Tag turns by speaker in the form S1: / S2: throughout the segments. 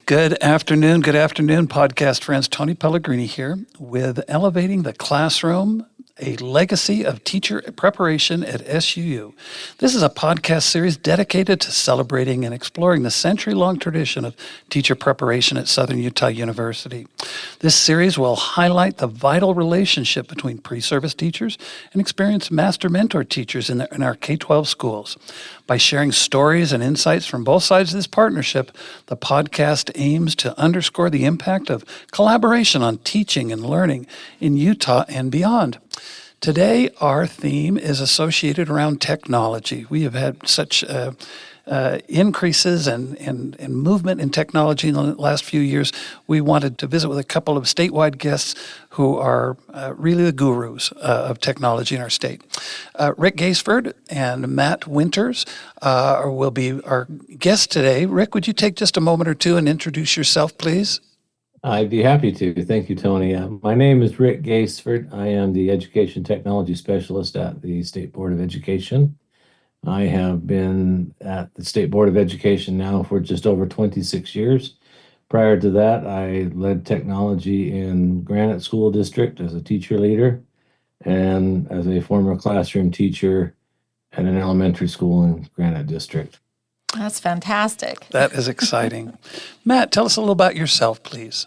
S1: Good afternoon, podcast friends. Tony Pellegrini here with Elevating the Classroom, a legacy of teacher preparation at SUU. This is a podcast series dedicated to celebrating and exploring the century-long tradition of teacher preparation at Southern Utah University. This series will highlight the vital relationship between pre-service teachers and experienced master-mentor teachers in our K-12 schools. By sharing stories and insights from both sides of this partnership, the podcast aims to underscore the impact of collaboration on teaching and learning in Utah and beyond. Today, our theme is associated around technology. We have had such increases and movement in technology in the last few years. We wanted to visit with a couple of statewide guests who are really the gurus of technology in our state. Rick Gaisford and Matt Winters will be our guests today. Rick, would you take just a moment or two and introduce yourself, please?
S2: I'd be happy to. Thank you, Tony. My name is Rick Gaisford. I am the Education Technology Specialist at the State Board of Education. I have been at the State Board of Education now for just over 26 years. Prior to that, I led technology in Granite School District as a teacher leader and as a former classroom teacher at an elementary school in Granite District.
S3: That's fantastic.
S1: That is exciting. Matt, tell us a little about yourself, please.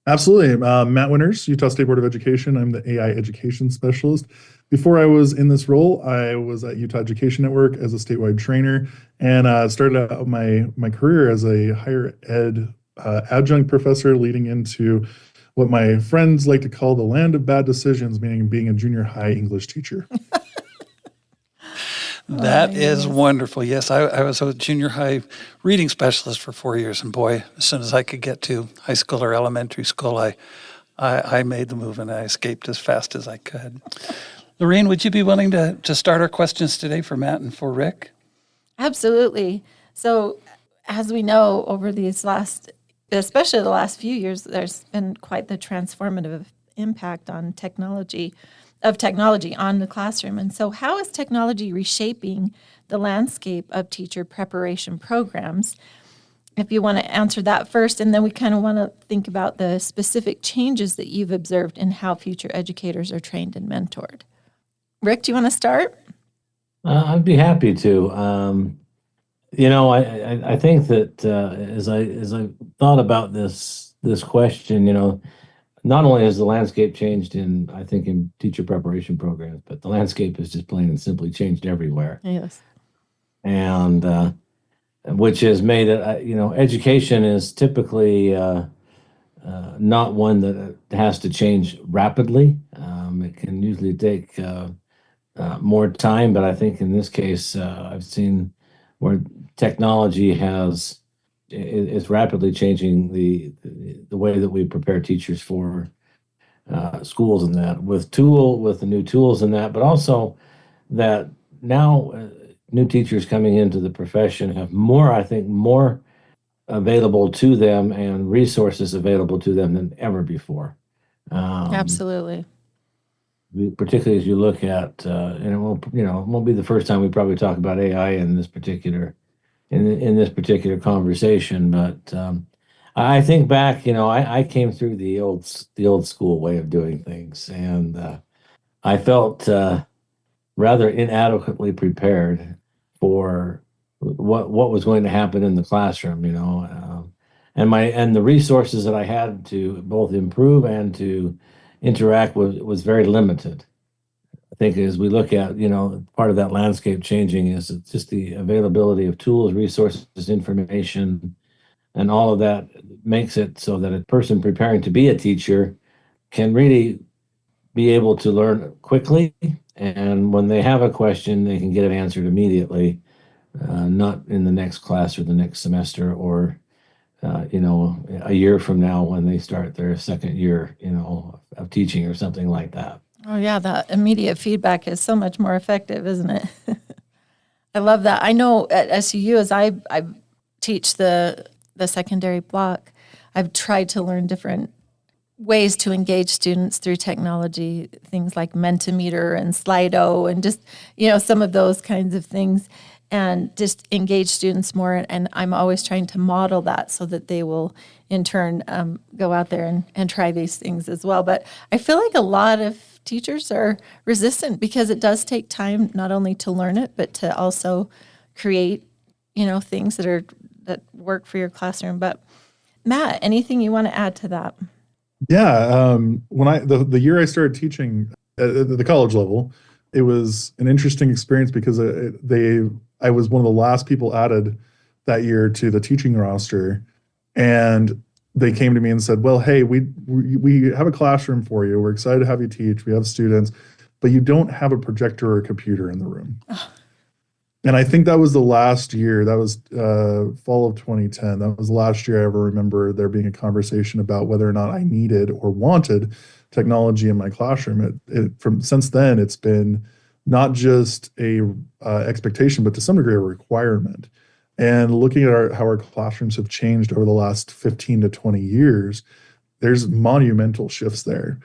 S4: Absolutely. Matt Winters, Utah State Board of Education. I'm the AI Education Specialist. Before I was in this role, I was at Utah Education Network as a statewide trainer and started out my career as a higher ed adjunct professor, leading into what my friends like to call the land of bad decisions, meaning being a junior high English teacher.
S1: That is wonderful. Yes, I was a junior high reading specialist for 4 years, and boy, as soon as I could get to high school or elementary school, I made the move and I escaped as fast as I could. Lorene, would you be willing to start our questions today for Matt and for Rick?
S3: Absolutely. So, as we know, over these especially the last few years, there's been quite the transformative impact on technology on the classroom. And so how is technology reshaping the landscape of teacher preparation programs? If you want to answer that first, and then we kind of want to think about the specific changes that you've observed in how future educators are trained and mentored. Rick, do you want to start?
S2: I'd be happy to. I think that as I thought about this question, not only has the landscape changed in teacher preparation programs, but the landscape has just plain and simply changed everywhere.
S3: Yes.
S2: And which has made it, education is typically not one that has to change rapidly. It can usually take more time, but I think in this case, I've seen where technology is rapidly changing the way that we prepare teachers for schools and that with the new tools and that, but also that now new teachers coming into the profession have more available to them and resources available to them than ever before.
S3: Absolutely.
S2: Particularly as you look at, and it won't be the first time we probably talk about AI in this particular conversation, but I think back, I came through the old school way of doing things, and I felt rather inadequately prepared for what was going to happen in the classroom, and the resources that I had to both improve and to interact was very limited. I think as we look at, part of that landscape changing is just the availability of tools, resources, information, and all of that makes it so that a person preparing to be a teacher can really be able to learn quickly. And when they have a question, they can get it answered immediately, not in the next class or the next semester or, a year from now when they start their second year, of teaching or something like that.
S3: Oh, yeah, that immediate feedback is so much more effective, isn't it? I love that. I know at SUU, as I teach the secondary block, I've tried to learn different ways to engage students through technology, things like Mentimeter and Slido and just, some of those kinds of things. and just engage students more. And I'm always trying to model that so that they will in turn go out there and try these things as well. But I feel like a lot of teachers are resistant because it does take time not only to learn it, but to also create, things that work for your classroom. But Matt, anything you want to add to that?
S4: Yeah, when the year I started teaching at the college level, it was an interesting experience because I was one of the last people added that year to the teaching roster, and they came to me and said, "Well, hey, we have a classroom for you. We're excited to have you teach. We have students, but you don't have a projector or a computer in the room." And I think that was the last year. That was fall of 2010. That was the last year I ever remember there being a conversation about whether or not I needed or wanted technology in my classroom. Since then, it's been not just a expectation, but to some degree a requirement. And looking at how our classrooms have changed over the last 15 to 20 years, there's monumental shifts there,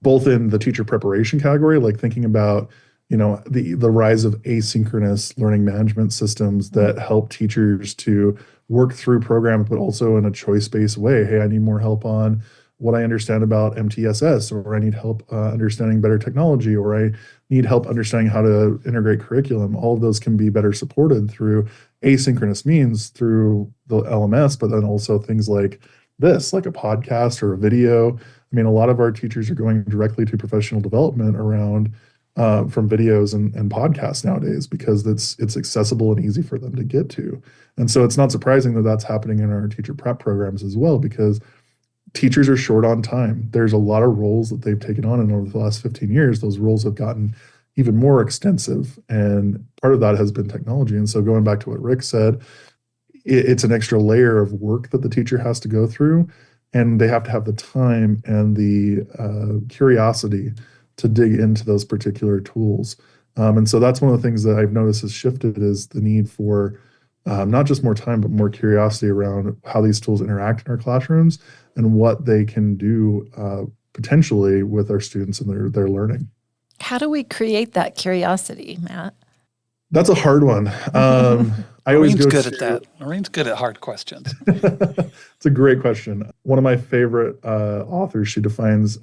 S4: both in the teacher preparation category, like thinking about the rise of asynchronous learning management systems that help teachers to work through programs, but also in a choice-based way. Hey, I need more help on what I understand about MTSS, or I need help understanding better technology, or I need help understanding how to integrate curriculum. All of those can be better supported through asynchronous means through the LMS, but then also things like this, like a podcast or a video. I mean, a lot of our teachers are going directly to professional development around from videos and podcasts nowadays because it's accessible and easy for them to get to. And so it's not surprising that that's happening in our teacher prep programs as well, because teachers are short on time. There's a lot of roles that they've taken on, and over the last 15 years, those roles have gotten even more extensive. And part of that has been technology. And so going back to what Rick said, it's an extra layer of work that the teacher has to go through, and they have to have the time and the curiosity to dig into those particular tools. And so that's one of the things that I've noticed has shifted, is the need for not just more time, but more curiosity around how these tools interact in our classrooms and what they can do potentially with our students and their learning.
S3: How do we create that curiosity, Matt?
S4: That's a hard one. I always
S1: Maureen's
S4: go
S1: good at that. Maureen's good at hard questions.
S4: It's a great question. One of my favorite authors, she defines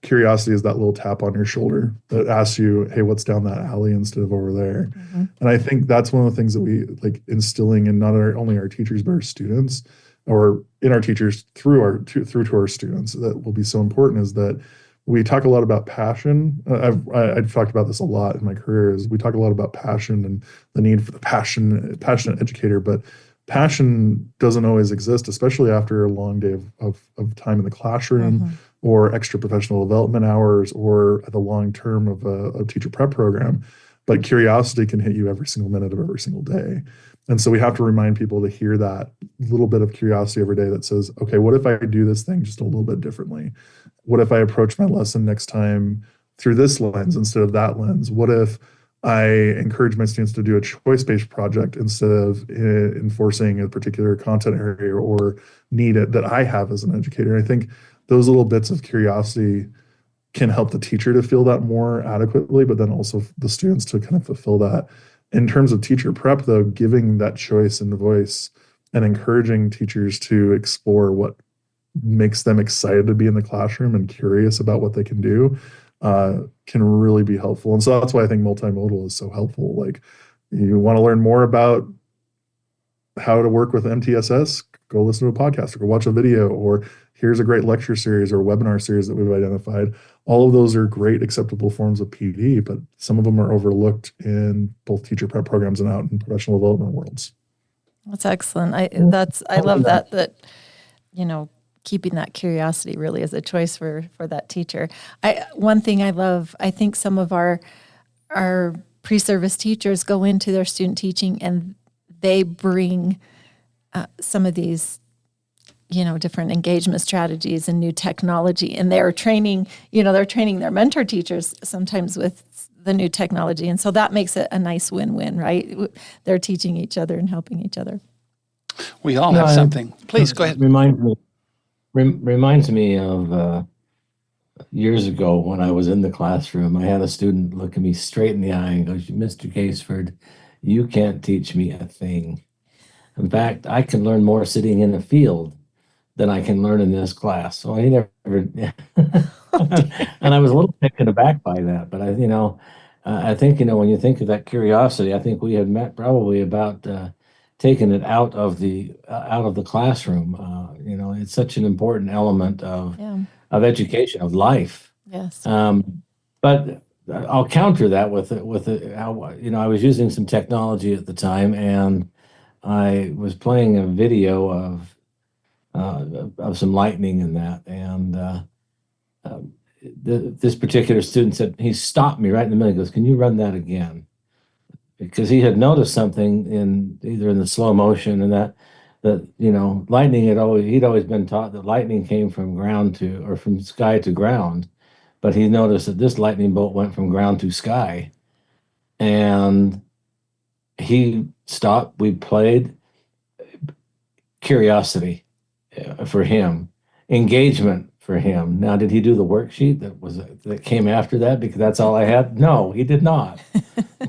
S4: curiosity is that little tap on your shoulder that asks you, hey, what's down that alley instead of over there? Mm-hmm. And I think that's one of the things that we like instilling in not only our teachers, but our students, or in our teachers through to our students, that will be so important, is that we talk a lot about passion. I've talked about this a lot in my career, is we talk a lot about passion and the need for the passionate educator, but passion doesn't always exist, especially after a long day of time in the classroom, mm-hmm. or extra professional development hours, or the long term of a teacher prep program. But curiosity can hit you every single minute of every single day. And so we have to remind people to hear that little bit of curiosity every day that says, okay, what if I do this thing just a little bit differently? What if I approach my lesson next time through this lens instead of that lens? What if I encourage my students to do a choice-based project instead of enforcing a particular content area or need that I have as an educator? I think those little bits of curiosity can help the teacher to feel that more adequately, but then also the students to kind of fulfill that. In terms of teacher prep, though, giving that choice and voice and encouraging teachers to explore what makes them excited to be in the classroom and curious about what they can do can really be helpful. And so that's why I think multimodal is so helpful. Like, you want to learn more about how to work with MTSS, go listen to a podcast or go watch a video, or here's a great lecture series or webinar series that we've identified. All of those are great acceptable forms of PD, but some of them are overlooked in both teacher prep programs and out in professional development worlds.
S3: That's excellent. I love that keeping that curiosity really is a choice for that teacher. One thing I love, I think some of our pre-service teachers go into their student teaching and they bring some of these, different engagement strategies and new technology, and they're training their mentor teachers sometimes with the new technology. And so that makes it a nice win-win, right? They're teaching each other and helping each other.
S1: We all have something. Please go ahead.
S2: Reminds me of years ago when I was in the classroom. I had a student look at me straight in the eye and goes, "Mr. Gaisford, you can't teach me a thing. In fact, I can learn more sitting in a field than I can learn in this class. So he never, and I was a little taken aback by that. But I think, when you think of that curiosity, I think we had met probably about taking it out of the classroom. It's such an important element
S3: Yeah.
S2: of education, of life.
S3: Yes.
S2: But I'll counter that with how, I was using some technology at the time, and I was playing a video of some lightning in that, and this particular student said, he stopped me right in the middle. He goes, "Can you run that again?" Because he had noticed something in either in the slow motion and that lightning he'd always been taught that lightning came from ground to or from sky to ground, but he noticed that this lightning bolt went from ground to sky, and he stopped. We played. Curiosity for him, engagement for him. Now, did he do the worksheet that came after that? Because that's all I had. No, he did not.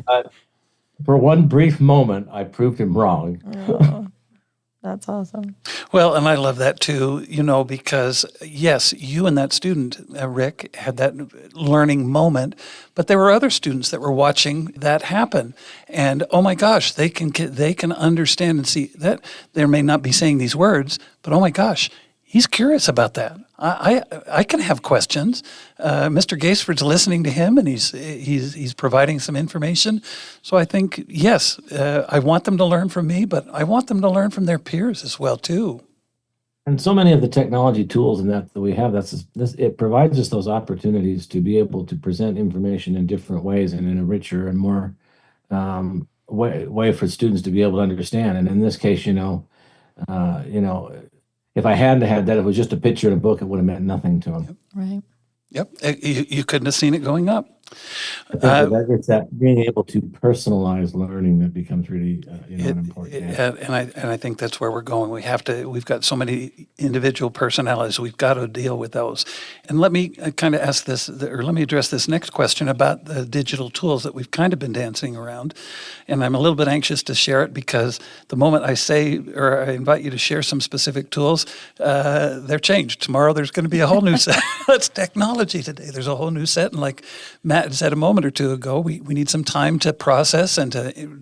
S2: But for one brief moment, I proved him wrong.
S3: Oh, that's awesome.
S1: Well, and I love that too, because yes, you and that student, Rick, had that learning moment, but there were other students that were watching that happen. And oh my gosh, they can understand and see that they may not be saying these words, but oh my gosh, he's curious about that. I can have questions. Mr. Gaisford's listening to him, and he's providing some information. So I think yes, I want them to learn from me, but I want them to learn from their peers as well too.
S2: And so many of the technology tools that we have, it provides us those opportunities to be able to present information in different ways and in a richer and more way for students to be able to understand. And in this case, if I hadn't had that, it was just a picture in a book, it would have meant nothing to them.
S3: Right.
S1: Yep, you couldn't have seen it going up.
S2: I think it's that being able to personalize learning that becomes really important.
S1: And I think that's where we're going. We've got so many individual personalities. We've got to deal with those. And let me kind of ask this, or let me address this next question about the digital tools that we've kind of been dancing around. And I'm a little bit anxious to share it because the moment I say, or I invite you to share some specific tools, they're changed. Tomorrow there's going to be a whole new set. That's technology today. There's a whole new set. And like Matt said a moment or two ago, we need some time to process and to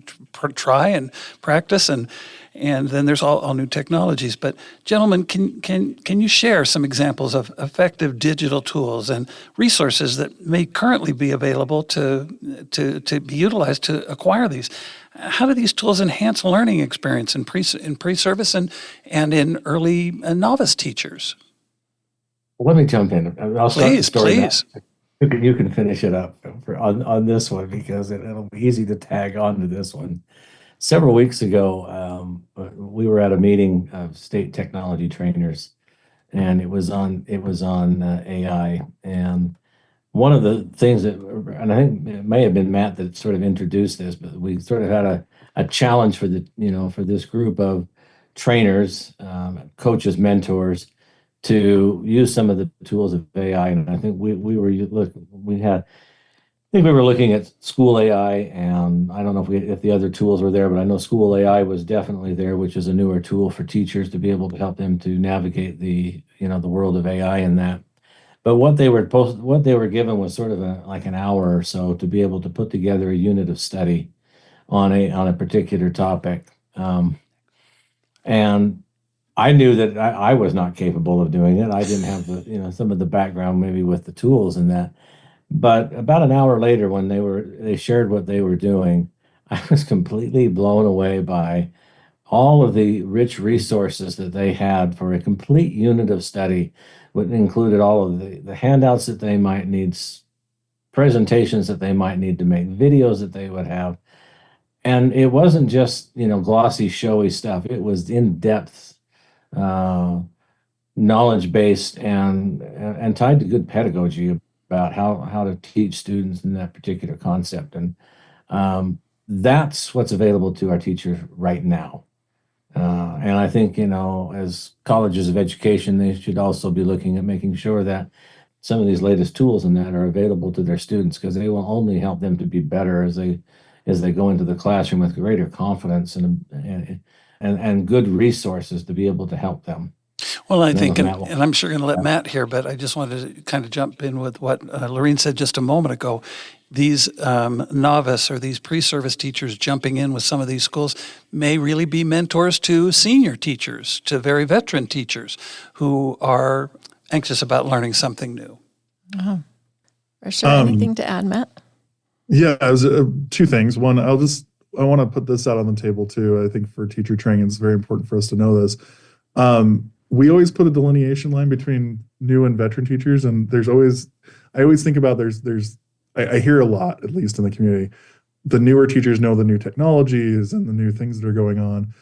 S1: try and practice, and then there's all new technologies. But gentlemen, can you share some examples of effective digital tools and resources that may currently be available to be utilized to acquire these? How do these tools enhance learning experience in pre-service and in early novice teachers?
S2: Well, let me jump in. I'll start the story.
S1: Please.
S2: You can finish it up on this one because it'll be easy to tag on to this one. Several weeks ago, we were at a meeting of state technology trainers, and it was on AI. And one of the things and I think it may have been Matt that sort of introduced this, but we sort of had a challenge for for this group of trainers, coaches, mentors, to use some of the tools of AI. And I think we were looking at school AI, and I don't know if the other tools were there, but I know school AI was definitely there, which is a newer tool for teachers to be able to help them to navigate the world of AI and that. But what they were given was sort of like an hour or so to be able to put together a unit of study on a particular topic. And I knew that I was not capable of doing it. I didn't have some of the background maybe with the tools and that. But about an hour later, when they shared what they were doing, I was completely blown away by all of the rich resources that they had for a complete unit of study, which included all of the handouts that they might need, presentations that they might need to make, videos that they would have. And it wasn't just, glossy, showy stuff. It was in-depth, knowledge-based and tied to good pedagogy about how to teach students in that particular concept. And that's what's available to our teachers right now. And I think, as colleges of education, they should also be looking at making sure that some of these latest tools and that are available to their students, because they will only help them to be better as as they go into the classroom with greater confidence and good resources to be able to help them.
S1: Well, I
S2: And then
S1: think,
S2: with
S1: and,
S2: Matt will-
S1: and I'm sure going to let Matt here, but I just wanted to kind of jump in with what Lorene said just a moment ago. These novice or these pre-service teachers jumping in with some of these schools may really be mentors to senior teachers, to very veteran teachers who are anxious about learning something new.
S3: For sure. Anything to add, Matt?
S4: Yeah, it was two things. One, I want to put this out on the table too. I think for teacher training, it's very important for us to know this. We always put a delineation line between new and veteran teachers, and I always think about I hear a lot, at least in the community, the newer teachers know the new technologies and the new things that are going on.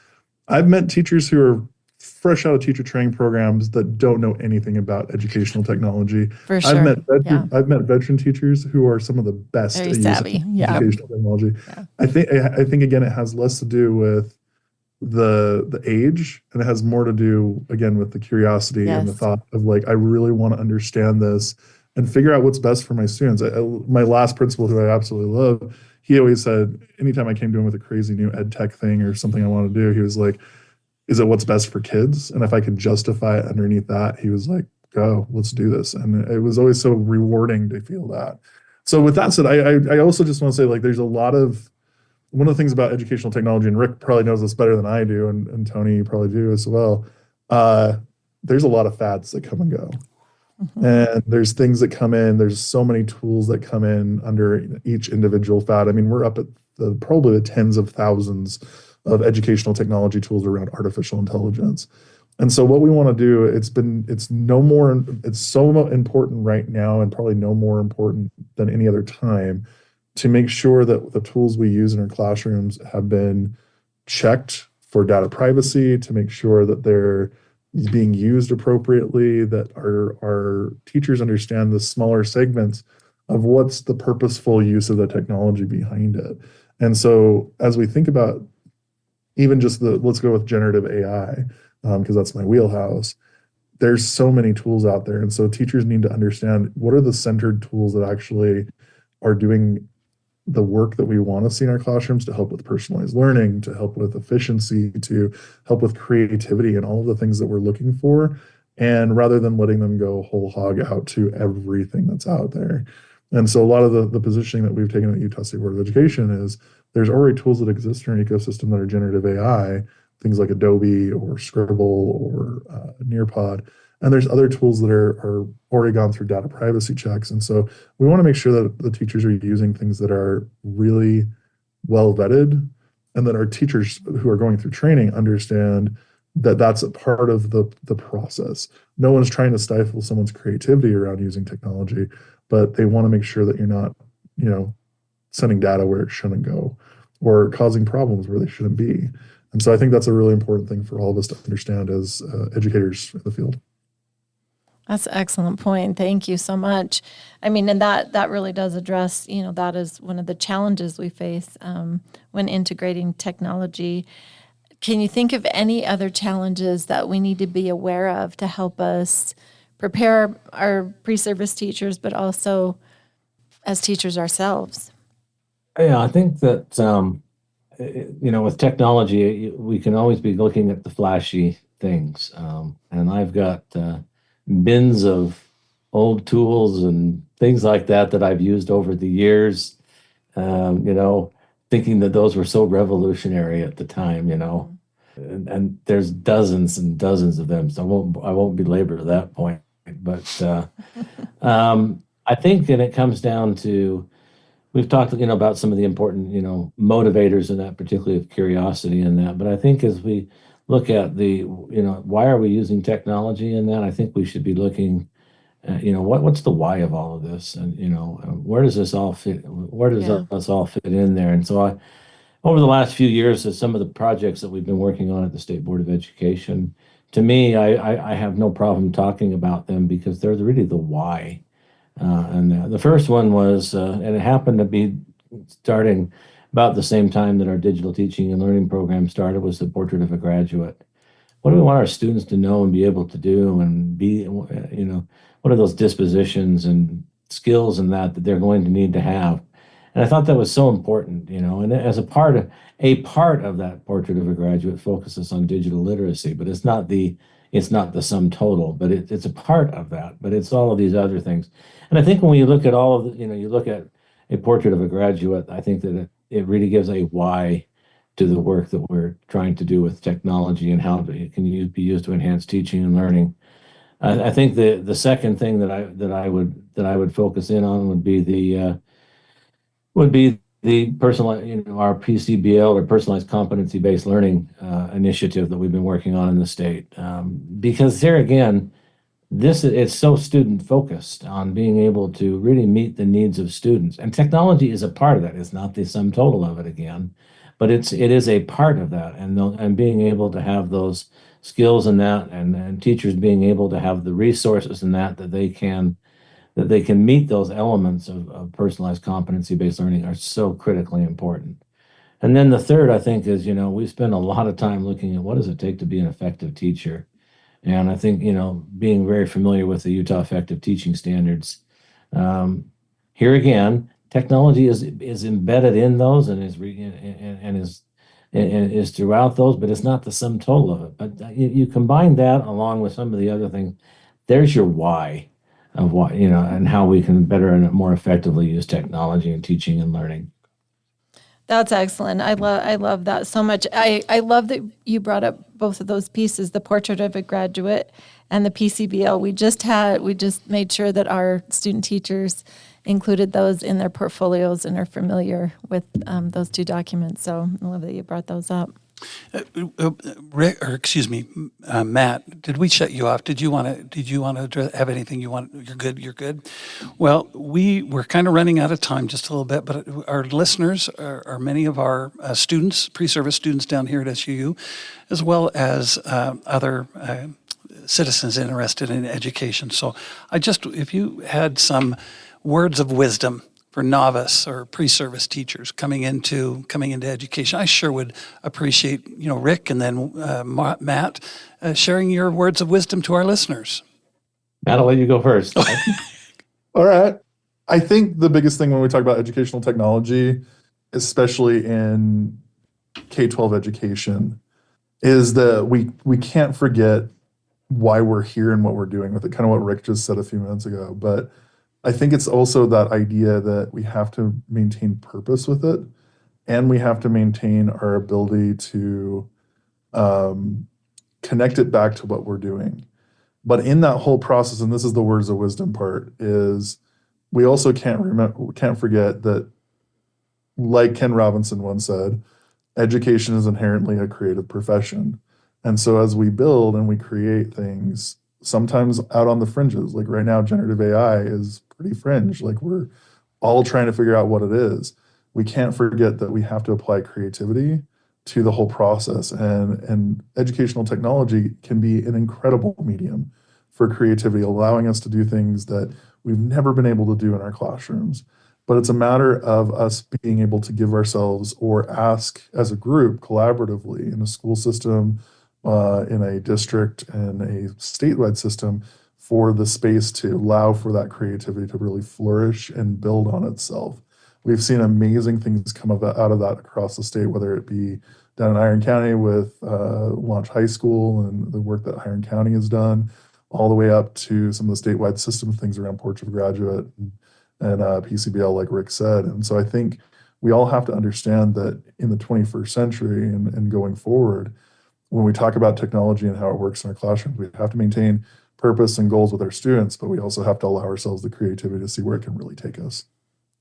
S4: I've met teachers who are fresh out of teacher training programs that don't know anything about educational technology.
S3: For sure.
S4: I've met veteran teachers who are some of the best
S3: Very
S4: at
S3: savvy.
S4: using
S3: Yeah.
S4: educational technology.
S3: Yeah.
S4: I think again, it has less to do with the age, and it has more to do again with the curiosity and the
S3: Yes.
S4: thought of like, I really want to understand this and figure out what's best for my students. My last principal, who I absolutely love, he always said, anytime I came to him with a crazy new ed tech thing or something I wanted to do, he was like, is it what's best for kids? And if I could justify it underneath that, he was like, go, let's do this. And it was always so rewarding to feel that. So with that said, I also just want to say, like, there's a lot of, one of the things about educational technology, and Rick probably knows this better than I do, and Tony, you probably do as well. There's a lot of fads that come and go. And there's things that come in. There's so many tools that come in under each individual fad. I mean, we're up at probably the tens of thousands of educational technology tools around artificial intelligence. And so what we want to do, it's so important right now, and probably no more important than any other time, to make sure that the tools we use in our classrooms have been checked for data privacy, to make sure that they're being used appropriately, that our teachers understand the smaller segments of what's the purposeful use of the technology behind it. And so as we think about even just let's go with generative AI, because that's my wheelhouse, there's so many tools out there. And so teachers need to understand what are the centered tools that actually are doing the work that we want to see in our classrooms to help with personalized learning, to help with efficiency, to help with creativity and all of the things that we're looking for. And rather than letting them go whole hog out to everything that's out there. And so a lot of the positioning that we've taken at Utah State Board of Education is there's already tools that exist in our ecosystem that are generative AI, things like Adobe or Scribble or Nearpod. And there's other tools that are already gone through data privacy checks. And so we want to make sure that the teachers are using things that are really well vetted, and that our teachers who are going through training understand that that's a part of the process. No one's trying to stifle someone's creativity around using technology, but they want to make sure that you're not, sending data where it shouldn't go or causing problems where they shouldn't be. And so I think that's a really important thing for all of us to understand as educators in the field.
S3: That's an excellent point. Thank you so much. I mean, and that really does address, that is one of the challenges we face when integrating technology. Can you think of any other challenges that we need to be aware of to help us prepare our pre-service teachers, but also as teachers ourselves?
S2: Yeah, I think that, with technology, we can always be looking at the flashy things. And I've got bins of old tools and things like that I've used over the years, thinking that those were so revolutionary at the time, and there's dozens and dozens of them. So I won't belabor that point. But I think, and it comes down to, we've talked, about some of the important, motivators in that, particularly of curiosity in that. But I think as we look at why are we using technology in that, I think we should be looking at, what's the why of all of this, and where does this all fit? Where does us all fit in there? And so over the last few years, as some of the projects that we've been working on at the State Board of Education, to me, I have no problem talking about them because they're really the why. And the first one was, and it happened to be starting about the same time that our digital teaching and learning program started, was the Portrait of a Graduate. What do we want our students to know and be able to do and be, what are those dispositions and skills and that they're going to need to have? And I thought that was so important, and as a part of that portrait of a graduate focuses on digital literacy, but it's not the sum total, but it's a part of that, but it's all of these other things. And I think when you look at all of the, you look at a portrait of a graduate, I think that it really gives a why to the work that we're trying to do with technology and how it can be used to enhance teaching and learning. I think the second thing that I would focus in on would be the personal, our PCBL, or personalized competency-based learning initiative that we've been working on in the state. Because there again, it's so student focused on being able to really meet the needs of students, and technology is a part of that. It's not the sum total of it again, but it is a part of that, and being able to have those skills in that, and teachers being able to have the resources in that they can meet those elements of personalized competency-based learning are so critically important. And then the third, I think, is, we spend a lot of time looking at what does it take to be an effective teacher. And I think, being very familiar with the Utah Effective Teaching Standards, here again, technology is embedded in those and is throughout those, but it's not the sum total of it. But you combine that along with some of the other things, there's your why of what, and how we can better and more effectively use technology in teaching and learning.
S3: That's excellent. I love that so much. I love that you brought up both of those pieces, the portrait of a graduate and the PCBL. We just made sure that our student teachers included those in their portfolios and are familiar with those two documents. So I love that you brought those up.
S1: Rick, or excuse me, Matt, did we shut you off? Did you want to have anything you want? You're good. Well, we're kind of running out of time just a little bit, but our listeners are many of our students, pre-service students down here at SUU, as well as other citizens interested in education. So if you had some words of wisdom for novice or pre-service teachers coming into education, I sure would appreciate, Rick and then Matt sharing your words of wisdom to our listeners.
S2: Matt, I'll let you go first.
S4: All right. I think the biggest thing when we talk about educational technology, especially in K-12 education, is that we can't forget why we're here and what we're doing with it, kind of what Rick just said a few minutes ago. But I think it's also that idea that we have to maintain purpose with it, and we have to maintain our ability to connect it back to what we're doing. But in that whole process, and this is the words of wisdom part, is we also can't forget that, like Ken Robinson once said, education is inherently a creative profession. And so as we build and we create things, sometimes out on the fringes, like right now, generative AI is pretty fringe. Like we're all trying to figure out what it is. We can't forget that we have to apply creativity to the whole process. And educational technology can be an incredible medium for creativity, allowing us to do things that we've never been able to do in our classrooms. But it's a matter of us being able to give ourselves, or ask as a group collaboratively in a school system, in a district and a statewide system, for the space to allow for that creativity to really flourish and build on itself. We've seen amazing things come out of that across the state, whether it be down in Iron County with Launch High School and the work that Iron County has done, all the way up to some of the statewide system things around Portrait of a Graduate and PCBL, like Rick said. And so I think we all have to understand that in the 21st century and going forward, when we talk about technology and how it works in our classrooms, we have to maintain purpose and goals with our students, but we also have to allow ourselves the creativity to see where it can really take us.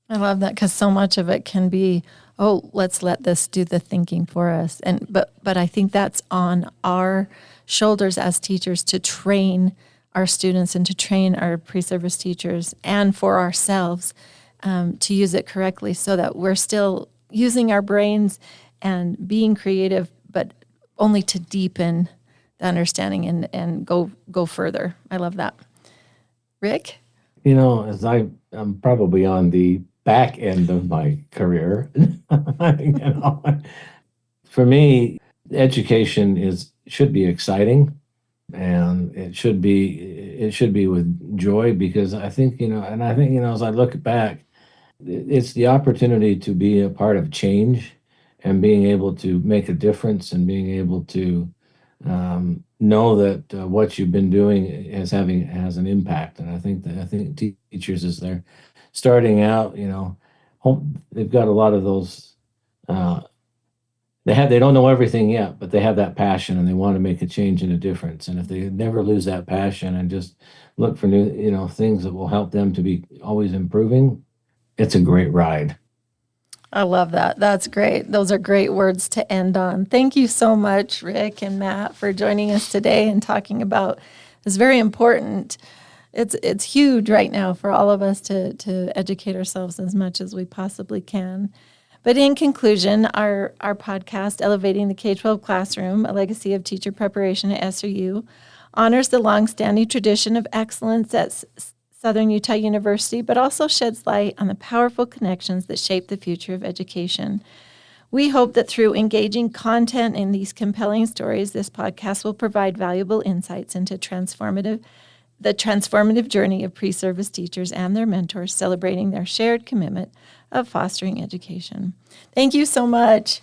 S3: I love that, because so much of it can be, let's let this do the thinking for us. But I think that's on our shoulders as teachers to train our students and to train our pre-service teachers, and for ourselves to use it correctly, so that we're still using our brains and being creative, but only to deepen the understanding and go further. I love that. Rick?
S2: As I'm probably on the back end of my career, for me, education should be exciting, and it should be with joy, because I think, as I look back, it's the opportunity to be a part of change and being able to make a difference and being able to know that what you've been doing has an impact. And I think teachers, as they're starting out, they've got a lot of those. Uh, they don't know everything yet, but they have that passion and they want to make a change and a difference. And if they never lose that passion and just look for new, things that will help them to be always improving, it's a great ride.
S3: I love that. That's great. Those are great words to end on. Thank you so much, Rick and Matt, for joining us today and talking about this very important. It's huge right now for all of us to educate ourselves as much as we possibly can. But in conclusion, our podcast, Elevating the K-12 Classroom, a Legacy of Teacher Preparation at SRU, honors the longstanding tradition of excellence at Southern Utah University, but also sheds light on the powerful connections that shape the future of education. We hope that through engaging content in these compelling stories, this podcast will provide valuable insights into the transformative journey of pre-service teachers and their mentors, celebrating their shared commitment of fostering education. Thank you so much.